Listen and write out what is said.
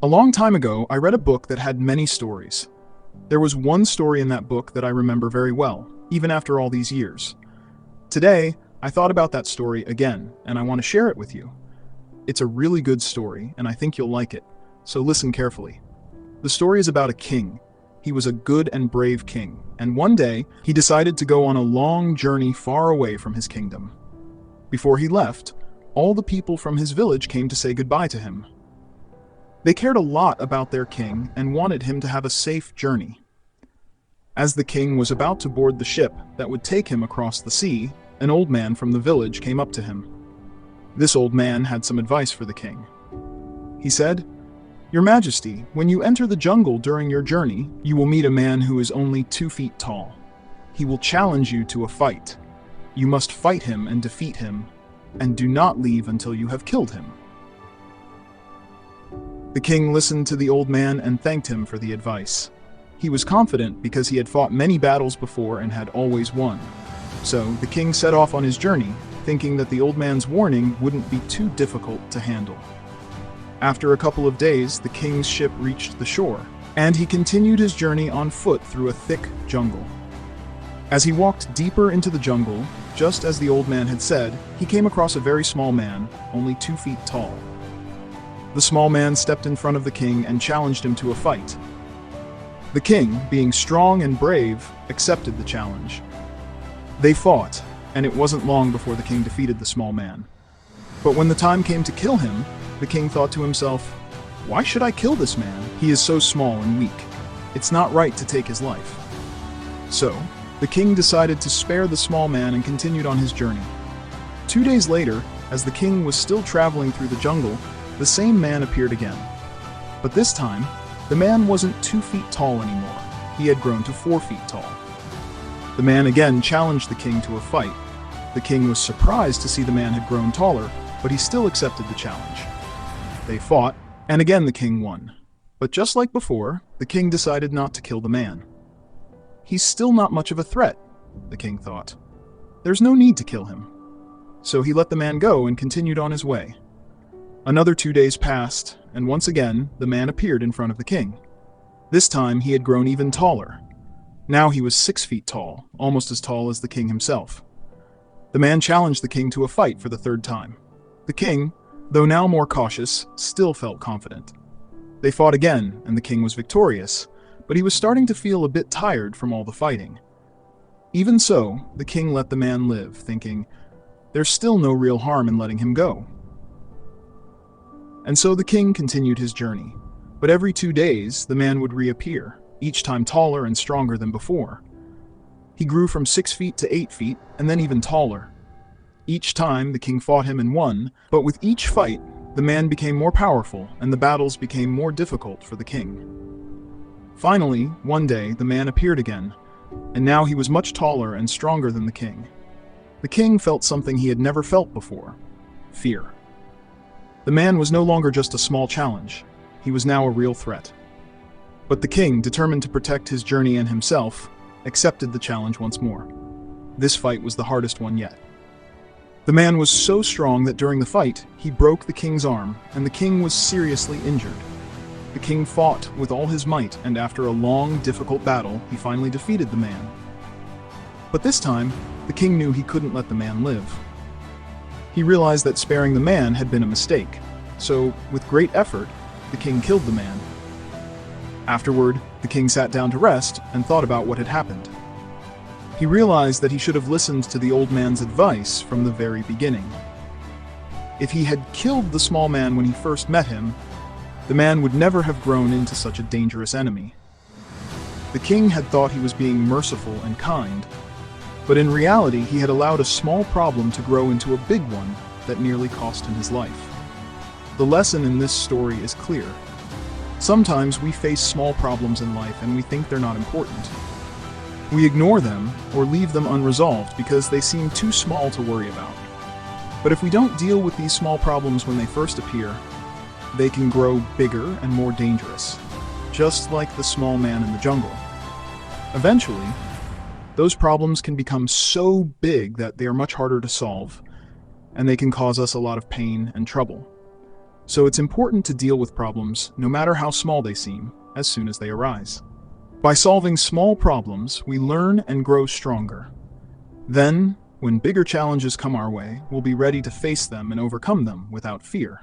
A long time ago, I read a book that had many stories. There was one story in that book that I remember very well, even after all these years. Today, I thought about that story again, and I want to share it with you. It's a really good story, and I think you'll like it, so listen carefully. The story is about a king. He was a good and brave king, and one day, he decided to go on a long journey far away from his kingdom. Before he left, all the people from his village came to say goodbye to him. They cared a lot about their king and wanted him to have a safe journey. As the king was about to board the ship that would take him across the sea, an old man from the village came up to him. This old man had some advice for the king. He said, "Your Majesty, when you enter the jungle during your journey, you will meet a man who is only 2 feet tall. He will challenge you to a fight. You must fight him and defeat him, and do not leave until you have killed him." The king listened to the old man and thanked him for the advice. He was confident because he had fought many battles before and had always won. So the king set off on his journey, thinking that the old man's warning wouldn't be too difficult to handle. After a couple of days, the king's ship reached the shore, and he continued his journey on foot through a thick jungle. As he walked deeper into the jungle, just as the old man had said, he came across a very small man, only 2 feet tall. The small man stepped in front of the king and challenged him to a fight. The king, being strong and brave, accepted the challenge. They fought, and it wasn't long before the king defeated the small man. But when the time came to kill him, the king thought to himself, "Why should I kill this man? He is so small and weak. It's not right to take his life." So, the king decided to spare the small man and continued on his journey. 2 days later, as the king was still traveling through the jungle, the same man appeared again. But this time, the man wasn't 2 feet tall anymore. He had grown to 4 feet tall. The man again challenged the king to a fight. The king was surprised to see the man had grown taller, but he still accepted the challenge. They fought, and again the king won. But just like before, the king decided not to kill the man. "He's still not much of a threat," the king thought. "There's no need to kill him." So he let the man go and continued on his way. Another 2 days passed, and once again, the man appeared in front of the king. This time, he had grown even taller. Now he was 6 feet tall, almost as tall as the king himself. The man challenged the king to a fight for the 3rd time. The king, though now more cautious, still felt confident. They fought again, and the king was victorious, but he was starting to feel a bit tired from all the fighting. Even so, the king let the man live, thinking, "There's still no real harm in letting him go." And so the king continued his journey. But every 2 days, the man would reappear, each time taller and stronger than before. He grew from 6 feet to 8 feet, and then even taller. Each time, the king fought him and won, but with each fight, the man became more powerful, and the battles became more difficult for the king. Finally, one day, the man appeared again, and now he was much taller and stronger than the king. The king felt something he had never felt before: fear. The man was no longer just a small challenge. He was now a real threat. But the king, determined to protect his journey and himself, accepted the challenge once more. This fight was the hardest one yet. The man was so strong that during the fight, he broke the king's arm, and the king was seriously injured. The king fought with all his might, and after a long, difficult battle, he finally defeated the man. But this time, the king knew he couldn't let the man live. He realized that sparing the man had been a mistake, so, with great effort, the king killed the man. Afterward, the king sat down to rest and thought about what had happened. He realized that he should have listened to the old man's advice from the very beginning. If he had killed the small man when he first met him, the man would never have grown into such a dangerous enemy. The king had thought he was being merciful and kind, but in reality he had allowed a small problem to grow into a big one that nearly cost him his life. The lesson in this story is clear. Sometimes we face small problems in life and we think they're not important. We ignore them or leave them unresolved because they seem too small to worry about. But if we don't deal with these small problems when they first appear, they can grow bigger and more dangerous, just like the small man in the jungle. Eventually, those problems can become so big that they are much harder to solve, and they can cause us a lot of pain and trouble. So it's important to deal with problems, no matter how small they seem, as soon as they arise. By solving small problems, we learn and grow stronger. Then, when bigger challenges come our way, we'll be ready to face them and overcome them without fear.